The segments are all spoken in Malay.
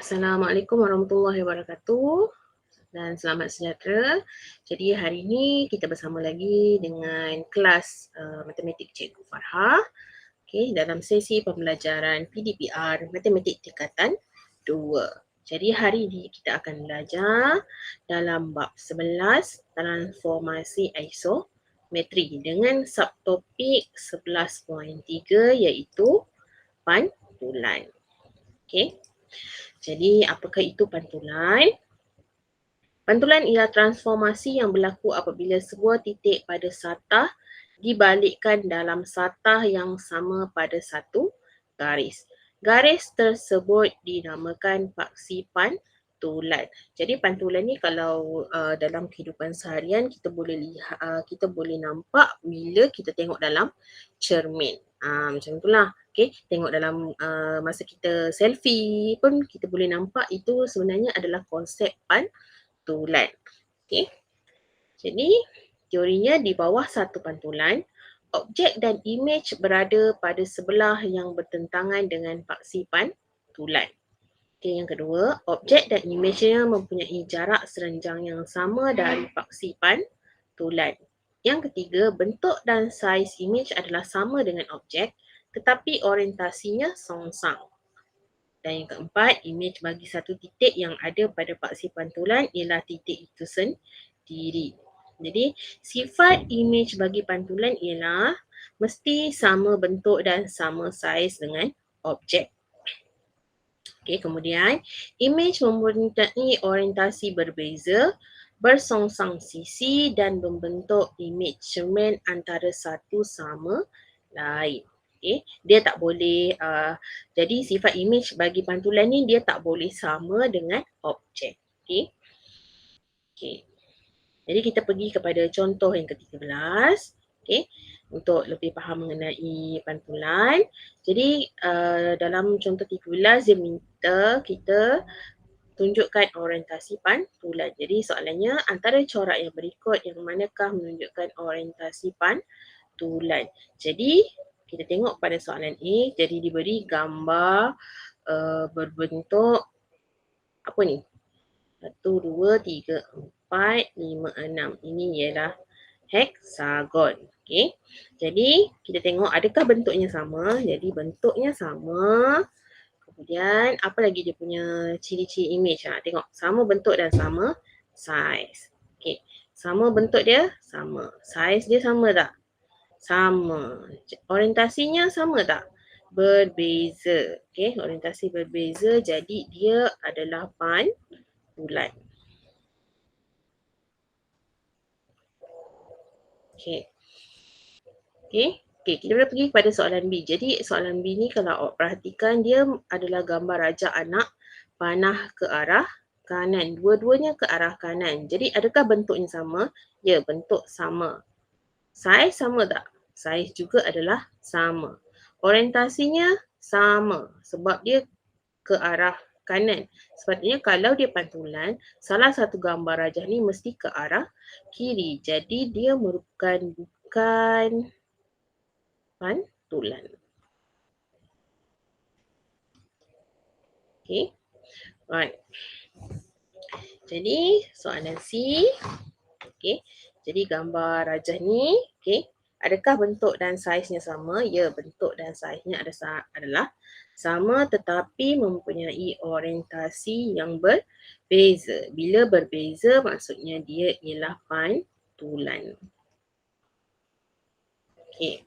Assalamualaikum warahmatullahi wabarakatuh dan selamat sejahtera. Jadi hari ini kita bersama lagi dengan kelas Matematik Cikgu Farha. Okay, dalam sesi pembelajaran PDPR Matematik Tingkatan 2. Jadi hari ini kita akan belajar dalam bab 11 transformasi isometri dengan subtopik 11.3 iaitu pantulan. Okay. Jadi apakah itu pantulan? Pantulan ialah transformasi yang berlaku apabila sebuah titik pada satah dibalikkan dalam satah yang sama pada satu garis. Garis tersebut dinamakan paksi pantulan. Jadi pantulan ni kalau dalam kehidupan seharian kita boleh lihat, kita boleh nampak bila kita tengok dalam cermin. Macam itulah. Okay, tengok dalam masa kita selfie pun kita boleh nampak itu sebenarnya adalah konsep pantulan. Okay. Jadi teorinya di bawah satu pantulan, objek dan imej berada pada sebelah yang bertentangan dengan paksi pantulan. Okay, yang kedua, objek dan imejnya mempunyai jarak serenjang yang sama dari paksi pantulan. Yang ketiga, bentuk dan saiz imej adalah sama dengan objek tetapi orientasinya songsang. Dan yang keempat, imej bagi satu titik yang ada pada paksi pantulan ialah titik itu sendiri. Jadi, sifat imej bagi pantulan ialah mesti sama bentuk dan sama saiz dengan objek. Okay, kemudian, imej mempunyai orientasi berbeza, bersongsang sisi dan membentuk imej cermin antara satu sama lain. Okay, dia tak boleh, jadi sifat imej bagi pantulan ni dia tak boleh sama dengan objek. Okay. Okay. Jadi kita pergi kepada contoh yang ke-13. Okay. Untuk lebih faham mengenai pantulan. Jadi dalam contoh 13 dia minta kita tunjukkan orientasi pantulan. Jadi soalannya antara corak yang berikut yang manakah menunjukkan orientasi pantulan. Jadi kita tengok pada soalan A, jadi diberi gambar berbentuk apa ni? 1, 2, 3, 4, 5, 6. Ini ialah heksagon. Okay. Jadi kita tengok adakah bentuknya sama. Jadi bentuknya sama. Kemudian apa lagi dia punya ciri-ciri imej. Tengok sama bentuk dan sama saiz. Okay. Sama bentuk dia, sama. Saiz dia sama tak? Sama. Orientasinya sama tak? Berbeza. Okay, orientasi berbeza jadi dia adalah pantulan. Okay. Okay. Okay, kita boleh pergi kepada soalan B. Jadi soalan B ni kalau awak perhatikan dia adalah gambar raja anak panah ke arah kanan. Dua-duanya ke arah kanan. Jadi adakah bentuknya sama? Ya, bentuk sama. Saiz sama tak? Saiz juga adalah sama. Orientasinya sama sebab dia ke arah kanan. Sepatutnya kalau dia pantulan, salah satu gambar rajah ni mesti ke arah kiri. Jadi dia merupakan bukan pantulan. Okay. Right. Jadi soalan C. Okay. Jadi gambar rajah ni, okay, adakah bentuk dan saiznya sama? Ya, bentuk dan saiznya adalah sama tetapi mempunyai orientasi yang berbeza. Bila berbeza maksudnya dia ialah pantulan. Okay.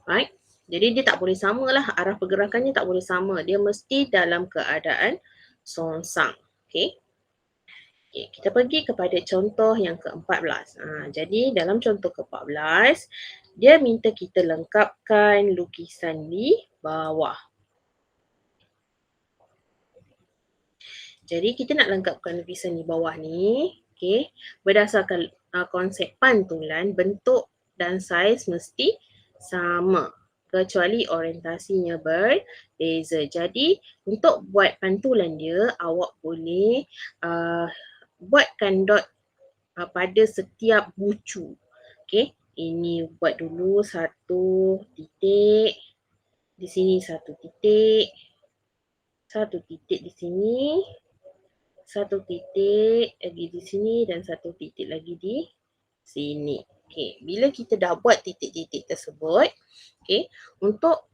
Right. Jadi dia tak boleh samalah, arah pergerakannya tak boleh sama. Dia mesti dalam keadaan songsang. Okay. Okay, kita pergi kepada contoh yang ke-14. Jadi dalam contoh ke-14, dia minta kita lengkapkan lukisan di bawah. Jadi kita nak lengkapkan lukisan di bawah ni, okay, berdasarkan konsep pantulan, bentuk dan saiz mesti sama kecuali orientasinya berbeza. Jadi untuk buat pantulan dia, awak boleh buatkan dot pada setiap bucu. Okay, ini buat dulu satu titik. Di sini satu titik. Satu titik di sini, satu titik lagi di sini dan satu titik lagi di sini. Okey, bila kita dah buat titik-titik tersebut, okey, untuk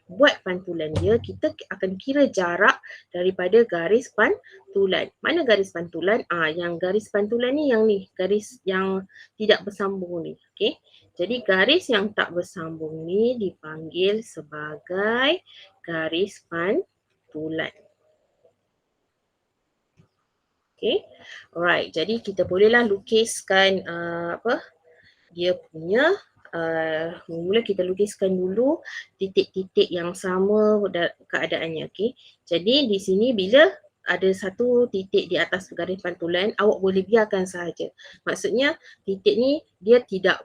buat pantulan dia, kita akan kira jarak daripada garis pantulan. Mana garis pantulan? Yang garis pantulan ni, garis yang tidak bersambung ni. Okey. Jadi garis yang tak bersambung ni dipanggil sebagai garis pantulan. Okay, alright. Jadi kita bolehlah lukiskan dia punya mula kita lukiskan dulu titik-titik yang sama keadaannya. Okay. Jadi di sini bila ada satu titik di atas garis pantulan, awak boleh biarkan sahaja. Maksudnya titik ni dia tidak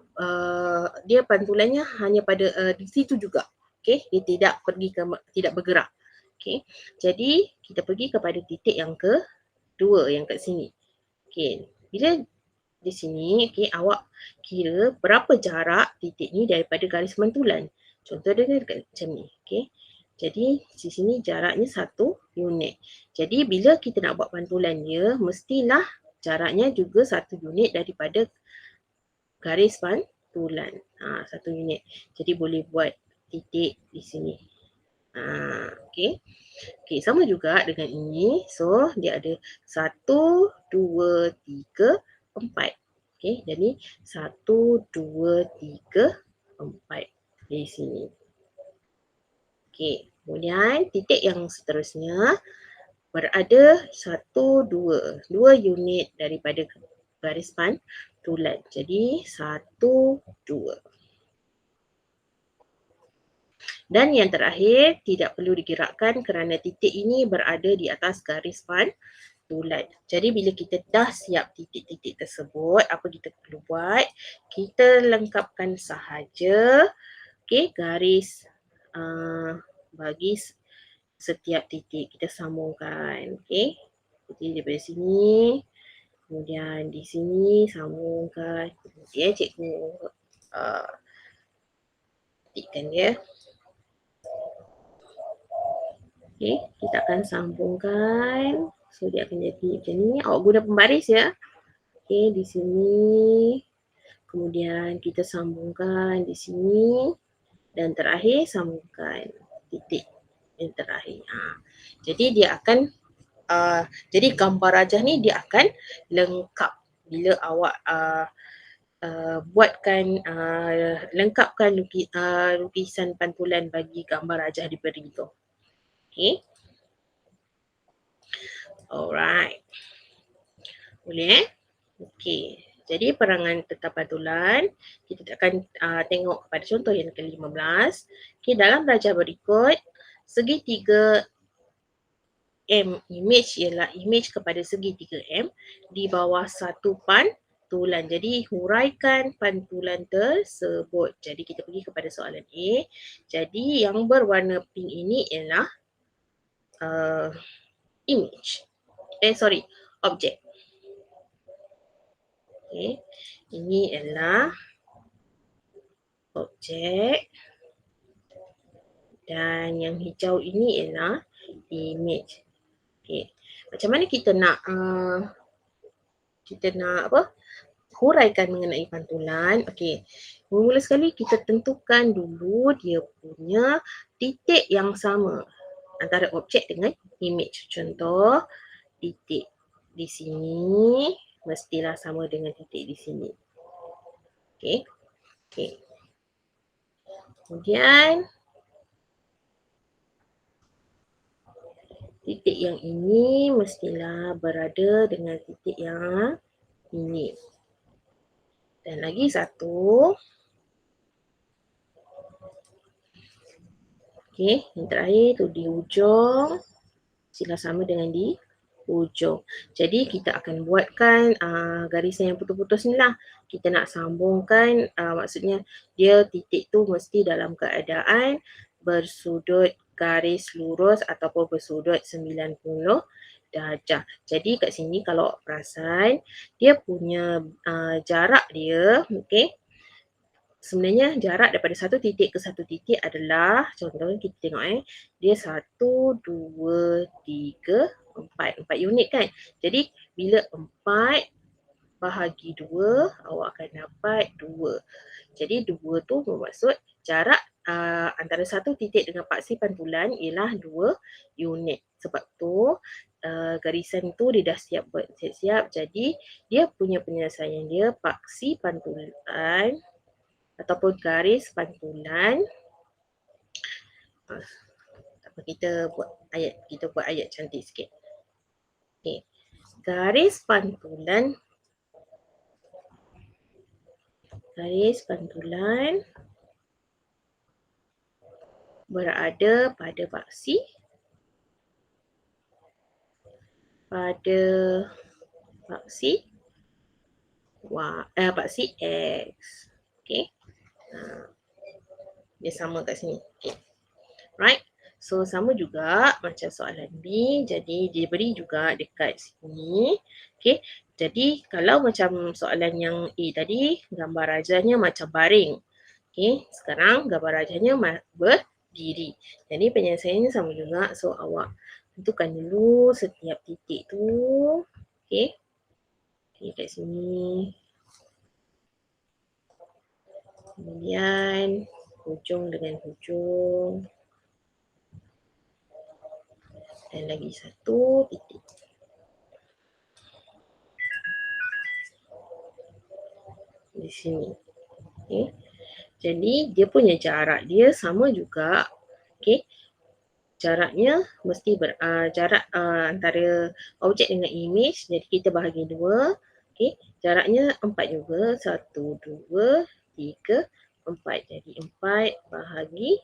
dia pantulannya hanya pada di situ juga. Okay, dia tidak bergerak. Okay. Jadi kita pergi kepada titik yang kedua yang kat sini. Okay. Bila di sini, okay, awak kira berapa jarak titik ni daripada garis pantulan. Contoh dia dekat macam ni. Okay. Jadi di sini jaraknya 1 unit. Jadi bila kita nak buat pantulan dia, mestilah jaraknya juga 1 unit daripada garis pantulan. 1 unit. Jadi boleh buat titik di sini. Okay. Okay, sama juga dengan ini. So, dia ada 1, 2, 3, 4. Okay, jadi 1, 2, 3, 4 di sini. Okay, kemudian titik yang seterusnya berada 1, 2 unit daripada garis pantulan. Jadi 1, 2. Dan yang terakhir, tidak perlu digerakkan kerana titik ini berada di atas garis pantulan. Jadi bila kita dah siap titik-titik tersebut, apa kita perlu buat? Kita lengkapkan sahaja garis bagi setiap titik. Kita sambungkan. Jadi daripada sini, kemudian di sini sambungkan. Kemudian cikgu ketikkan dia. Okay, kita akan sambungkan. So dia akan jadi macam ni. Awak guna pembaris ya. Okay, di sini. Kemudian kita sambungkan di sini. Dan terakhir sambungkan titik yang terakhir. Jadi dia akan, jadi gambar rajah ni dia akan lengkap bila awak buatkan, lengkapkan lukisan pantulan bagi gambar rajah diberi tu. Okay. Alright. Boleh Okay. Jadi perangan tetap pantulan, kita akan tengok pada contoh yang ke-15. Okay, dalam rajah berikut, segitiga M image ialah image kepada segitiga M di bawah satu pantulan. Jadi huraikan pantulan tersebut. Jadi kita pergi kepada soalan A. Jadi yang berwarna pink ini ialah image. Objek. Okay. Ini adalah objek. Dan yang hijau ini ialah image. Okay. Macam mana kita nak huraikan mengenai pantulan? Okay. Mula sekali kita tentukan dulu dia punya titik yang sama antara objek dengan image. Contoh, titik di sini mestilah sama dengan titik di sini. Okay. Okay. Kemudian titik yang ini mestilah berada dengan titik yang ini. Dan lagi satu. Okay, yang terakhir tu di ujung. Mestilah sama dengan di ujung. Jadi kita akan buatkan garisan yang putus-putus ni lah. Kita nak sambungkan, maksudnya dia titik tu mesti dalam keadaan bersudut garis lurus ataupun bersudut 90 darjah. Jadi kat sini kalau perasan, dia punya jarak dia, okay, sebenarnya jarak daripada satu titik ke satu titik adalah, contohnya kita tengok dia 1, 2, 3, 4 unit kan. Jadi bila 4 bahagi 2, awak akan dapat 2. Jadi 2 tu bermaksud jarak antara satu titik dengan paksi pantulan ialah 2 unit. Sebab tu garisan tu dia dah siap buat siap-siap. Jadi dia punya penyelesaian dia paksi pantulan ataupun garis pantulan. Kita buat ayat cantik sikit. Okay. Garis pantulan berada pada paksi paksi X. Okay. Dia sama kat sini. Okay. Right. So sama juga macam soalan B. Jadi dia beri juga dekat sini. Okay. Jadi kalau macam soalan yang A tadi, gambar rajanya macam baring. Okay. Sekarang gambar rajanya berdiri. Jadi penyelesaiannya sama juga. So awak tentukan dulu setiap titik tu. Okay. Okay, kat sini. Kemudian hujung dengan hujung. Dan lagi satu titik. Di sini. Okay. Jadi dia punya jarak dia sama juga. Okay. Jaraknya mesti jarak antara objek dengan image. Jadi kita bahagi 2. Okay. Jaraknya 4 juga. 1, 2, 3, 4. Jadi 4 bahagi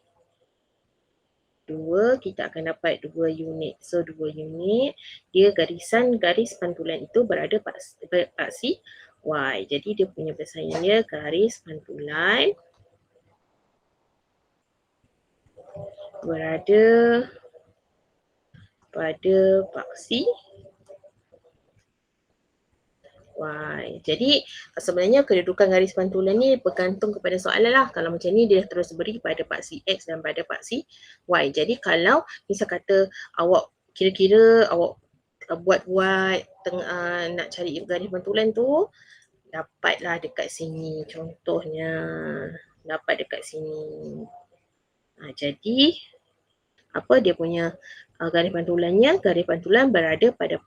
2, kita akan dapat 2 unit. So 2 unit, dia garis pantulan itu berada paksi Y. Jadi dia punya penyelesaian dia garis pantulan berada pada paksi Y. Jadi sebenarnya kedudukan garis pantulan ni bergantung kepada soalan lah. Kalau macam ni dia terus beri pada paksi X dan pada paksi Y. Jadi kalau misal kata awak kira-kira awak buat-buat nak cari garis pantulan tu, dapatlah dekat sini. Contohnya dapat dekat sini. Jadi apa dia punya garis pantulannya? Garis pantulan berada pada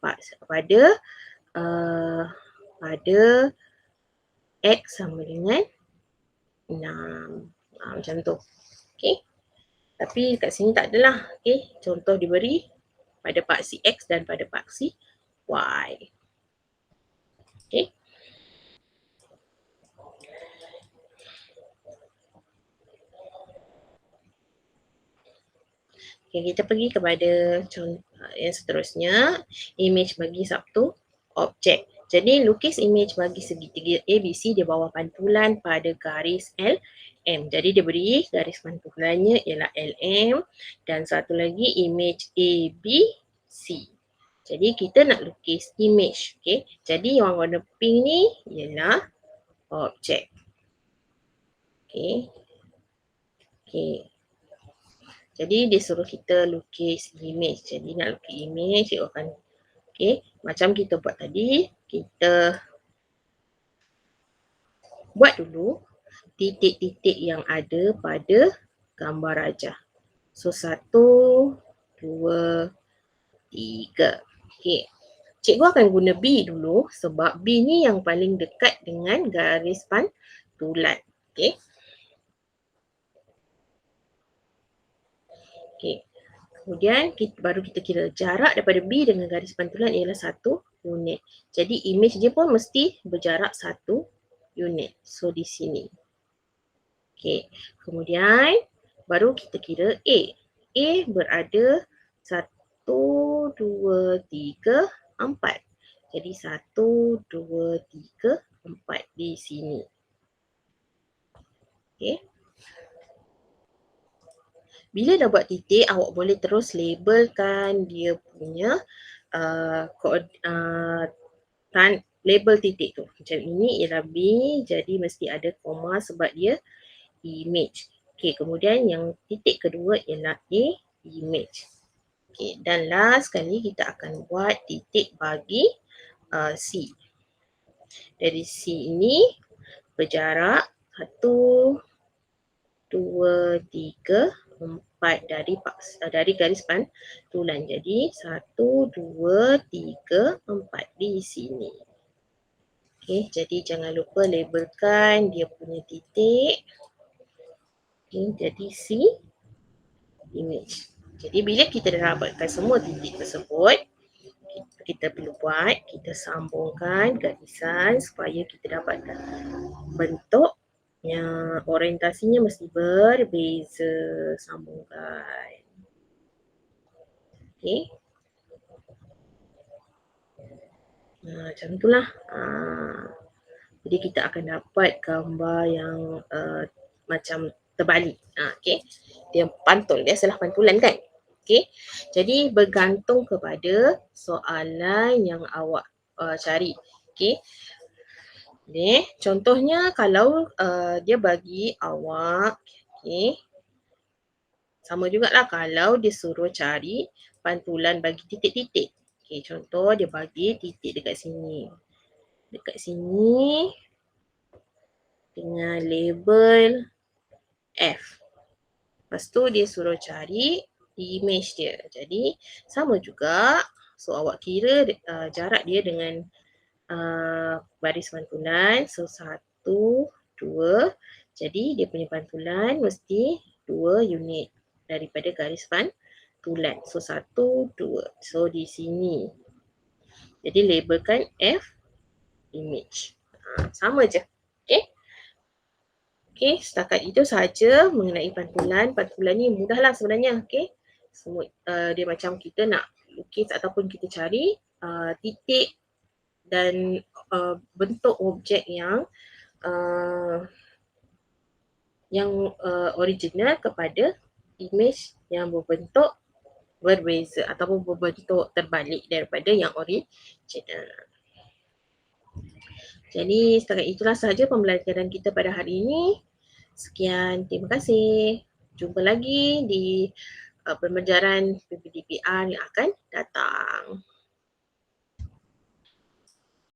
X sama dengan 6. Macam tu. Okay. Tapi kat sini tak adalah. Okay. Contoh diberi pada paksi X dan pada paksi Y. Okay. Okay, kita pergi kepada yang seterusnya. Image bagi satu objek. Jadi lukis image bagi segitiga ABC di bawah pantulan pada garis LM. Jadi dia beri garis pantulannya ialah LM dan satu lagi image ABC. Jadi kita nak lukis image. Okay. Jadi yang warna pink ni ialah objek. Okay. Okay. Jadi dia suruh kita lukis image. Jadi nak lukis image, cikgu akan macam kita buat tadi, kita buat dulu titik-titik yang ada pada gambar rajah. So 1, 2, 3. Okay. Cikgu akan guna B dulu sebab B ni yang paling dekat dengan garis pantulan. Okay. Okay. Kemudian baru kita kira jarak daripada B dengan garis pantulan ialah 1 unit. Jadi image dia pun mesti berjarak 1 unit. So di sini. Okay. Kemudian baru kita kira A. A berada 1, 2, 3, 4. Jadi 1, 2, 3, 4 di sini. Okay. Bila dah buat titik, awak boleh terus labelkan dia punya label titik tu. Macam ini ialah B, jadi mesti ada koma sebab dia image. Okey, kemudian yang titik kedua ialah A, image. Okey, dan last sekali kita akan buat titik bagi C. Dari C ini berjarak 1, 2, 3, 4 dari garis pantulan. Jadi 1, 2, 3, 4 di sini. Okey, jadi jangan lupa labelkan dia punya titik. Okey, jadi C image. Jadi bila kita dah dapatkan semua titik tersebut, kita perlu buat, kita sambungkan garisan supaya kita dapatkan bentuk yang orientasinya mesti berbeza. Sambungkan. Okey. Macam itulah. Jadi kita akan dapat gambar yang macam terbalik. Okey. Dia pantul, dia salah pantulan kan? Okey. Jadi bergantung kepada soalan yang awak cari. Okey. Ni contohnya kalau dia bagi awak, okey, sama jugalah kalau dia suruh cari pantulan bagi titik-titik. Okey, contoh dia bagi titik dekat sini. Dekat sini dengan label F. Lepas tu dia suruh cari image dia. Jadi sama juga. So awak kira jarak dia dengan baris pantulan. So 1, 2. Jadi dia punya pantulan mesti 2 unit daripada garis pantulan. So 1, 2. So di sini. Jadi labelkan F image. Sama je. Okay. Okay, setakat itu sahaja mengenai pantulan. Pantulan ni mudahlah sebenarnya. Okay. Semua dia macam kita nak lukis ataupun kita cari titik dan bentuk objek yang original kepada image yang berbentuk berbeza ataupun berbentuk terbalik daripada yang original. Jadi setakat itulah sahaja pembelajaran kita pada hari ini. Sekian, terima kasih. Jumpa lagi di pembelajaran PPDPR yang akan datang.